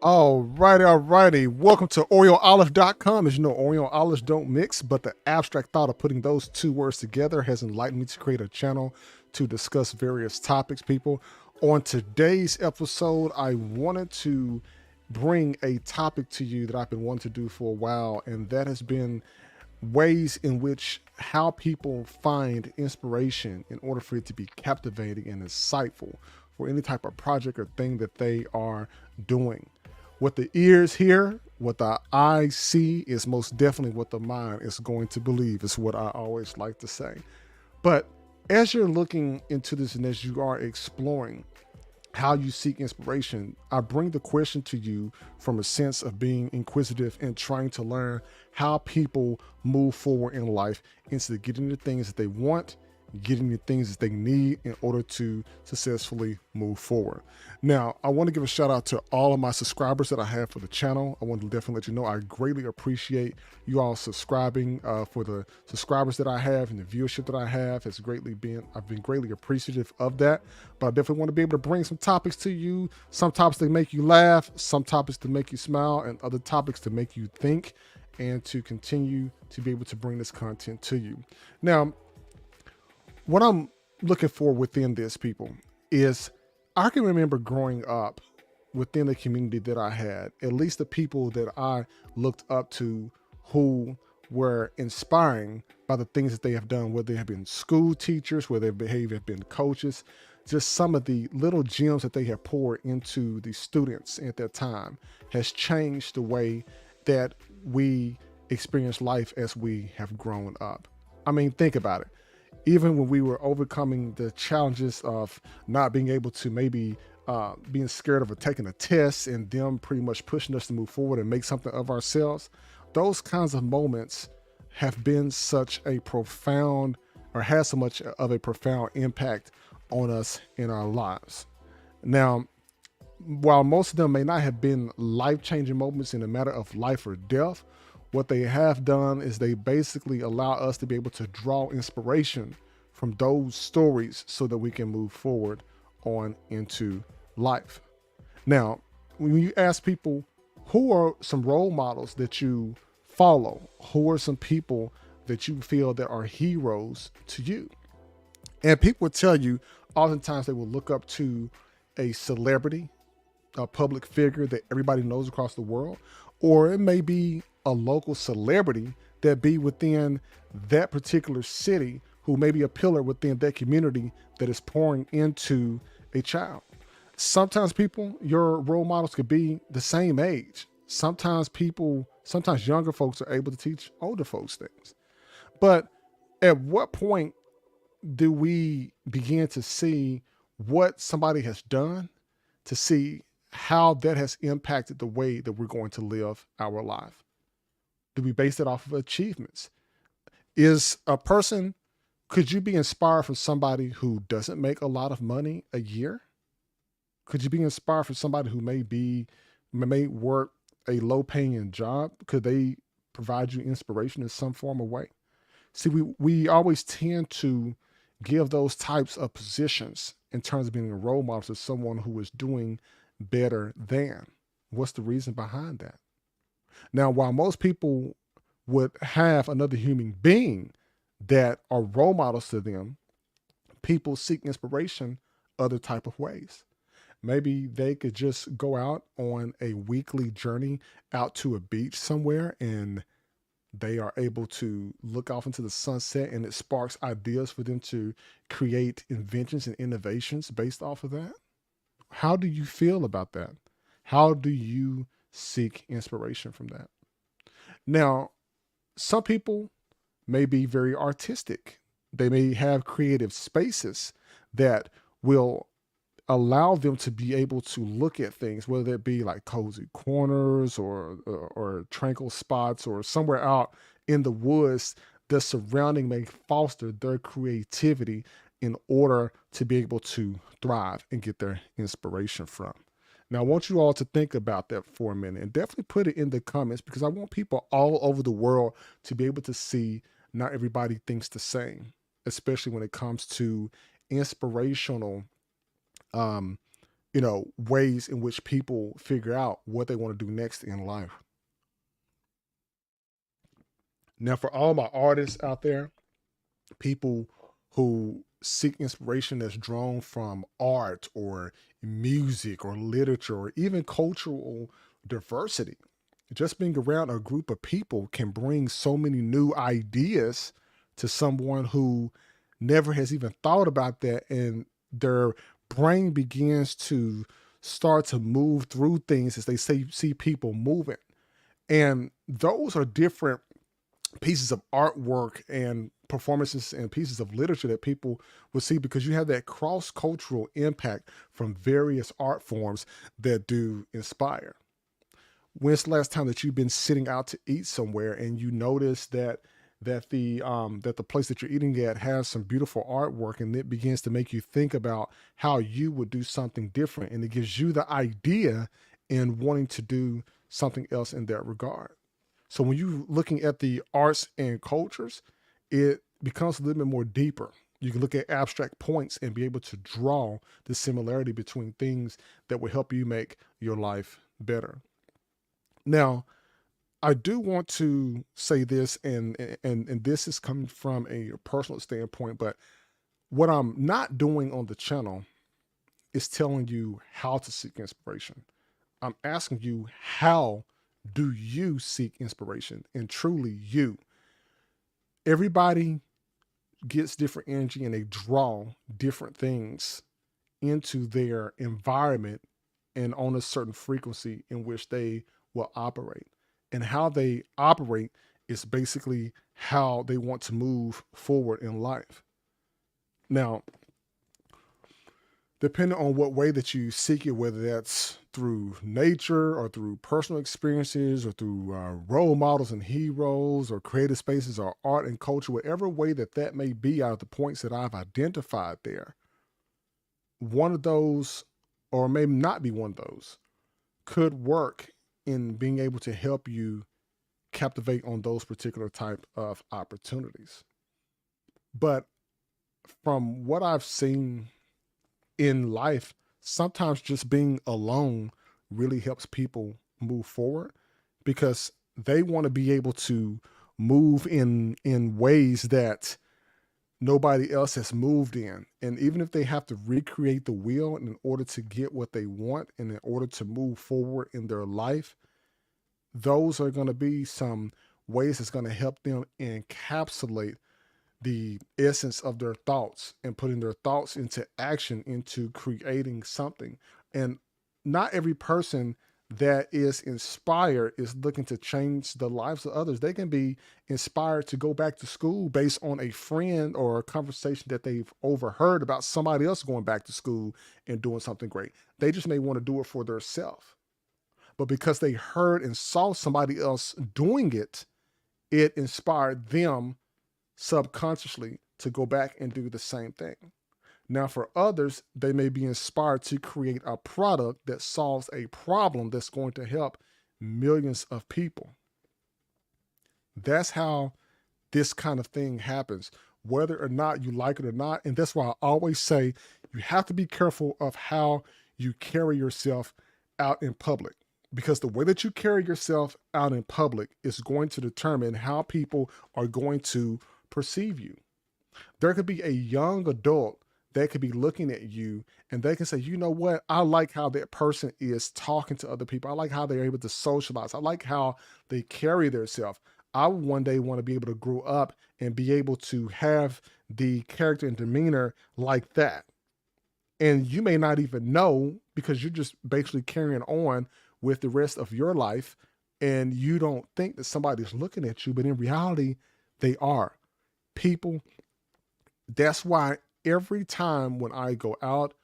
Alrighty. Welcome to OreoOlive.com. As you know, Oreo olives don't mix, but the abstract thought of putting those two words together has enlightened me to create a channel to discuss various topics, people. On today's episode, I wanted to bring a topic to you that I've been wanting to do for a while, and that has been ways in which how people find inspiration in order for it to be captivating and insightful for any type of project or thing that they are doing. What the ears hear, what the eyes see is most definitely what the mind is going to believe, is what I always like to say. But as you're looking into this and as you are exploring how you seek inspiration, I bring the question to you from a sense of being inquisitive and trying to learn how people move forward in life instead of getting the things that they want, getting the things that they need in order to successfully move forward. Now, I want to give a shout out to all of my subscribers that I have for the channel. I want to definitely let you know I greatly appreciate you all subscribing. For the subscribers that I have and the viewership that I have has I've been greatly appreciative of that. But I definitely want to be able to bring some topics to you, some topics that make you laugh, some topics to make you smile, and other topics to make you think and to continue to be able to bring this content to you. Now, what I'm looking for within this, people, is I can remember growing up within the community that I had, at least the people that I looked up to who were inspiring by the things that they have done, whether they have been school teachers, whether they have been coaches, just some of the little gems that they have poured into the students at that time has changed the way that we experience life as we have grown up. I mean, think about it. Even when we were overcoming the challenges of not being able to maybe being scared of taking a test and them pretty much pushing us to move forward and make something of ourselves, those kinds of moments have been such a profound or has so much of a profound impact on us in our lives. Now, while most of them may not have been life-changing moments in a matter of life or death, what they have done is they basically allow us to be able to draw inspiration from those stories so that we can move forward on into life. Now, when you ask people, who are some role models that you follow? Who are some people that you feel that are heroes to you? And people will tell you, oftentimes they will look up to a celebrity, a public figure that everybody knows across the world, or it may be a local celebrity that be within that particular city who may be a pillar within that community that is pouring into a child. Sometimes people, your role models could be the same age. Sometimes younger folks are able to teach older folks things. But at what point do we begin to see what somebody has done to see how that has impacted the way that we're going to live our life? Do we base it off of achievements? Is a person, could you be inspired from somebody who doesn't make a lot of money a year? Could you be inspired from somebody who may work a low paying job? Could they provide you inspiration in some form of way? See, we always tend to give those types of positions in terms of being a role model to someone who is doing better than. What's the reason behind that? Now, while most people would have another human being that are role models to them, people seek inspiration other type of ways. Maybe they could just go out on a weekly journey out to a beach somewhere and they are able to look off into the sunset and it sparks ideas for them to create inventions and innovations based off of that. How do you feel about that? How do you seek inspiration from that? Now, some people may be very artistic. They may have creative spaces that will allow them to be able to look at things, whether it be like cozy corners or tranquil spots or somewhere out in the woods. The surrounding may foster their creativity in order to be able to thrive and get their inspiration from. Now, I want you all to think about that for a minute and definitely put it in the comments because I want people all over the world to be able to see not everybody thinks the same, especially when it comes to inspirational um, ways in which people figure out what they want to do next in life. Now, for all my artists out there, people who seek inspiration that's drawn from art or music or literature or even cultural diversity, just being around a group of people can bring so many new ideas to someone who never has even thought about that, and their brain begins to start to move through things as they see people moving. And those are different pieces of artwork and performances and pieces of literature that people will see, because you have that cross-cultural impact from various art forms that do inspire. When's the last time that you've been sitting out to eat somewhere and you notice that the place that you're eating at has some beautiful artwork, and it begins to make you think about how you would do something different, and it gives you the idea in wanting to do something else in that regard. So when you're looking at the arts and cultures, it becomes a little bit more deeper. You can look at abstract points and be able to draw the similarity between things that will help you make your life better. Now, I do want to say this, and this is coming from a personal standpoint, but what I'm not doing on the channel is telling you how to seek inspiration. I'm asking you, how do you seek inspiration? And truly you. Everybody gets different energy and they draw different things into their environment and on a certain frequency in which they will operate. And how they operate is basically how they want to move forward in life. Now, depending on what way that you seek it, whether that's through nature or through personal experiences or through role models and heroes or creative spaces or art and culture, whatever way that may be out of the points that I've identified there, one of those, or maybe not be one of those, could work in being able to help you captivate on those particular type of opportunities. But from what I've seen in life, sometimes just being alone really helps people move forward, because they want to be able to move in ways that nobody else has moved in. And even if they have to recreate the wheel in order to get what they want and in order to move forward in their life, those are going to be some ways that's going to help them encapsulate the essence of their thoughts and putting their thoughts into action, into creating something. And not every person that is inspired is looking to change the lives of others. They can be inspired to go back to school based on a friend or a conversation that they've overheard about somebody else going back to school and doing something great. They just may want to do it for themselves. But because they heard and saw somebody else doing it, it inspired them subconsciously to go back and do the same thing. Now, for others, they may be inspired to create a product that solves a problem that's going to help millions of people. That's how this kind of thing happens, whether or not you like it or not. And that's why I always say you have to be careful of how you carry yourself out in public, because the way that you carry yourself out in public is going to determine how people are going to perceive you. There could be a young adult that could be looking at you and they can say, you know what? I like how that person is talking to other people. I like how they're able to socialize. I like how they carry themselves. I would one day want to be able to grow up and be able to have the character and demeanor like that. And you may not even know, because you're just basically carrying on with the rest of your life and you don't think that somebody's looking at you, but in reality, they are. People, that's why every time when I go out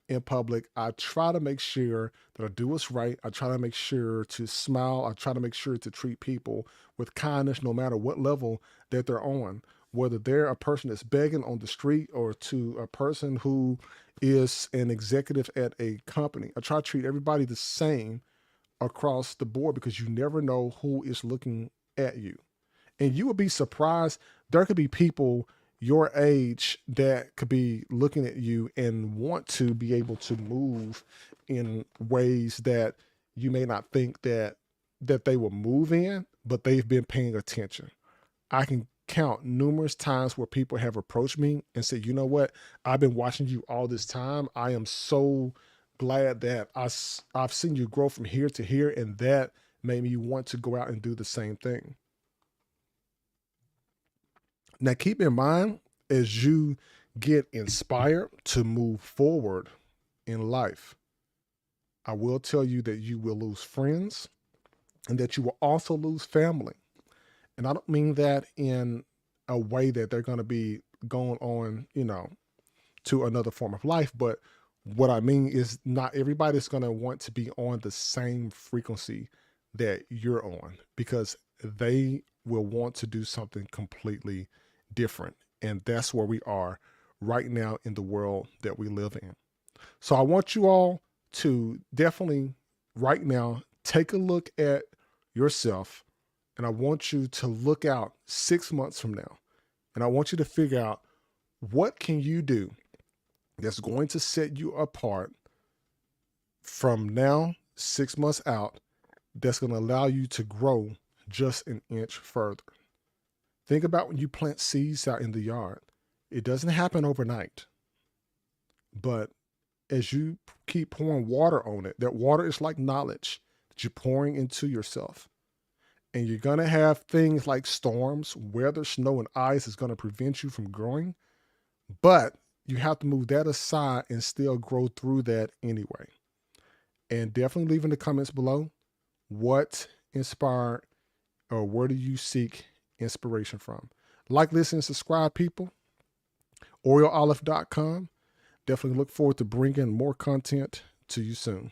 in public, I try to make sure that I do what's right. I try to make sure to smile. I try to make sure to treat people with kindness, no matter what level that they're on, whether they're a person that's begging on the street or to a person who is an executive at a company. I try to treat everybody the same across the board, because you never know who is looking at you. And you would be surprised. There could be people your age that could be looking at you and want to be able to move in ways that you may not think that they will move in, but they've been paying attention. I can count numerous times where people have approached me and said, you know what, I've been watching you all this time. I am so glad that I've seen you grow from here to here, and that made me want to go out and do the same thing. Now, keep in mind, as you get inspired to move forward in life, I will tell you that you will lose friends and that you will also lose family. And I don't mean that in a way that they're going to be going on, to another form of life. But what I mean is, not everybody's going to want to be on the same frequency that you're on, because they will want to do something completely different. And that's where we are right now in the world that we live in. So I want you all to definitely right now take a look at yourself, and I want you to look out 6 months from now, and I want you to figure out, what can you do that's going to set you apart from now 6 months out, that's going to allow you to grow just an inch further. Think about when you plant seeds out in the yard. It doesn't happen overnight, but as you keep pouring water on it, that water is like knowledge that you're pouring into yourself. And you're going to have things like storms, weather, snow, and ice is going to prevent you from growing. But you have to move that aside and still grow through that anyway. And definitely leave in the comments below, what inspired, or where do you seek inspiration from? Like, listen, and subscribe, people. OreoOlive.com. Definitely look forward to bringing more content to you soon.